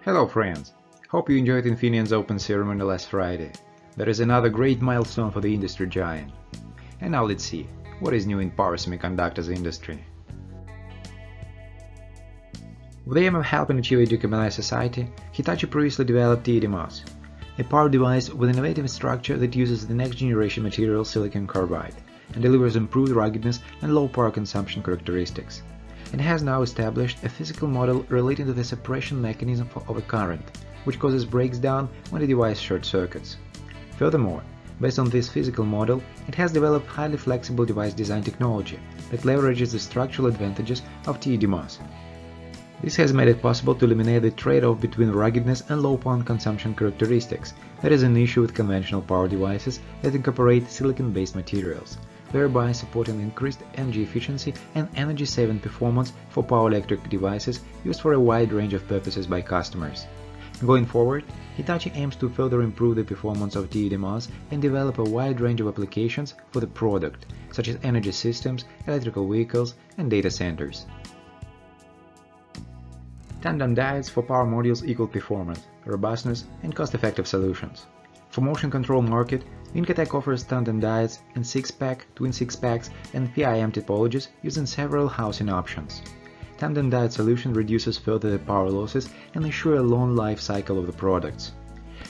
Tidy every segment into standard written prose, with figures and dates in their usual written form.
Hello friends! Hope you enjoyed Infineon's open ceremony last Friday. That is another great milestone for the industry giant. And now let's see, what is new in power semiconductors industry. With the aim of helping achieve a decarbonized society, Hitachi previously developed TED-MOS, a power device with an innovative structure that uses the next generation material silicon carbide and delivers improved ruggedness and low power consumption characteristics. It has now established a physical model relating to the separation mechanism of a current, which causes breakdown when the device short circuits. Furthermore, based on this physical model, it has developed highly flexible device design technology that leverages the structural advantages of TED-MOS. This has made it possible to eliminate the trade-off between ruggedness and low power consumption characteristics that is an issue with conventional power devices that incorporate silicon-based materials, thereby supporting increased energy efficiency and energy-saving performance for power electric devices used for a wide range of purposes by customers. Going forward, Hitachi aims to further improve the performance of TED-MOS and develop a wide range of applications for the product, such as energy systems, electrical vehicles, and data centers. Tandem diodes for power modules equal performance, robustness, and cost-effective solutions. For motion control market, Vincotech offers tandem diodes in 6-pack, twin 6-packs, and PIM topologies using several housing options. Tandem diode solution reduces further the power losses and ensure a long life cycle of the products.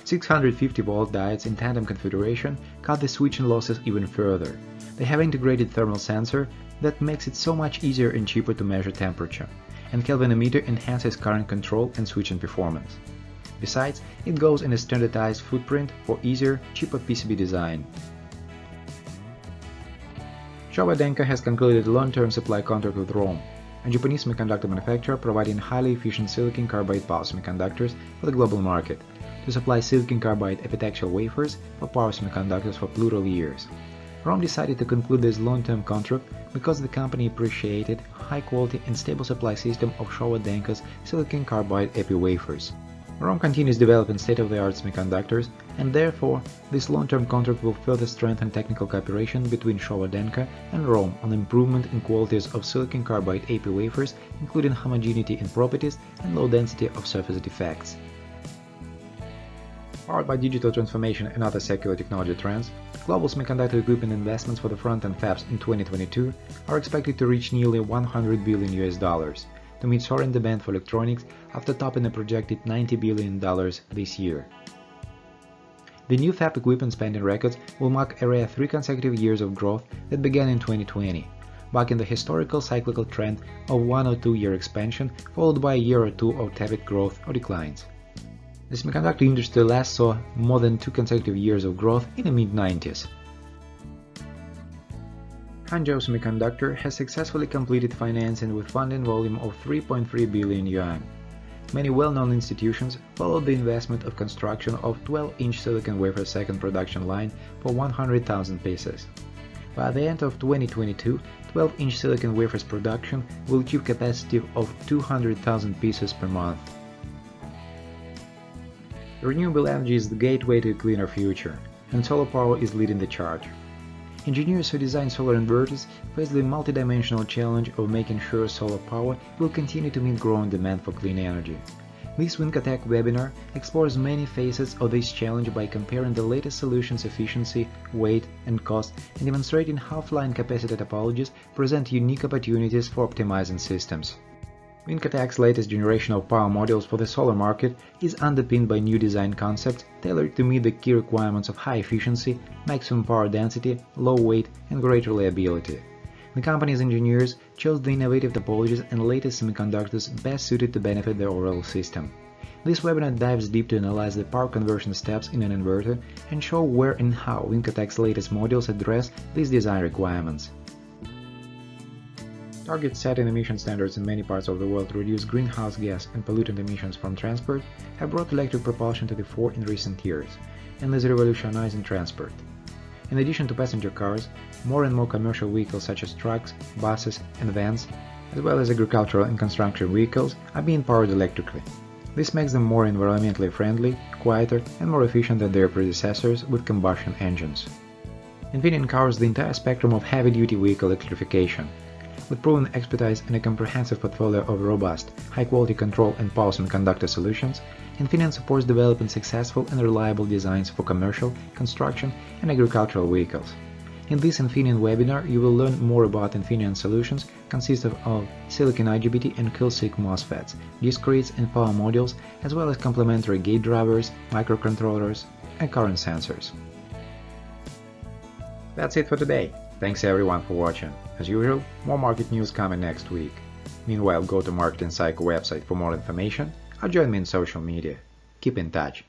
650-volt diodes in tandem configuration cut the switching losses even further. They have integrated thermal sensor that makes it so much easier and cheaper to measure temperature, and galvanometer enhances current control and switching performance. Besides, it goes in a standardized footprint for easier, cheaper PCB design. Showa Denko has concluded a long-term supply contract with ROHM, a Japanese semiconductor manufacturer providing highly efficient silicon carbide power semiconductors for the global market, to supply silicon carbide epitaxial wafers for power semiconductors for plural years. ROHM decided to conclude this long-term contract because the company appreciated high-quality and stable supply system of Showa Denko's silicon carbide epi wafers. ROHM continues developing state-of-the-art semiconductors, and therefore, this long-term contract will further strengthen technical cooperation between Showa Denko and ROHM on improvement in qualities of silicon carbide epi wafers, including homogeneity in properties and low density of surface defects. Powered by digital transformation and other secular technology trends, global semiconductor equipment investments for the front-end fabs in 2022 are expected to reach nearly $100 billion to meet soaring demand for electronics after topping a projected $90 billion this year. The new fab equipment spending records will mark a rare 3 consecutive years of growth that began in 2020, bucking the historical cyclical trend of 1 or 2 year expansion followed by a year or two of tepid growth or declines. The semiconductor industry last saw more than 2 consecutive years of growth in the mid-90s. Hangzhou Semiconductor has successfully completed financing with funding volume of 3.3 billion yuan. Many well-known institutions followed the investment of construction of 12-inch silicon wafer second production line for 100,000 pieces. By the end of 2022, 12-inch silicon wafers production will achieve capacity of 200,000 pieces per month. Renewable energy is the gateway to a cleaner future, and solar power is leading the charge. Engineers who design solar inverters face the multidimensional challenge of making sure solar power will continue to meet growing demand for clean energy. This Vincotech webinar explores many facets of this challenge by comparing the latest solutions' efficiency, weight, and cost, and demonstrating how flying capacitor topologies present unique opportunities for optimizing systems. Vincotech's latest generation of power modules for the solar market is underpinned by new design concepts tailored to meet the key requirements of high efficiency, maximum power density, low weight, and great reliability. The company's engineers chose the innovative topologies and latest semiconductors best suited to benefit the overall system. This webinar dives deep to analyze the power conversion steps in an inverter and show where and how Vincotech's latest modules address these design requirements. Targets set in emission standards in many parts of the world to reduce greenhouse gas and pollutant emissions from transport have brought electric propulsion to the fore in recent years, and is revolutionizing transport. In addition to passenger cars, more and more commercial vehicles such as trucks, buses, and vans, as well as agricultural and construction vehicles, are being powered electrically. This makes them more environmentally friendly, quieter, and more efficient than their predecessors with combustion engines. Infineon covers the entire spectrum of heavy-duty vehicle electrification. With proven expertise and a comprehensive portfolio of robust, high-quality control and power semiconductor solutions, Infineon supports developing successful and reliable designs for commercial, construction, and agricultural vehicles. In this Infineon webinar, you will learn more about Infineon solutions consisting of silicon IGBT and kill-switch MOSFETs, discretes and power modules, as well as complementary gate drivers, microcontrollers, and current sensors. That's it for today. Thanks everyone for watching. As usual, more market news coming next week. Meanwhile, go to Marketing Cycle website for more information or join me in social media. Keep in touch.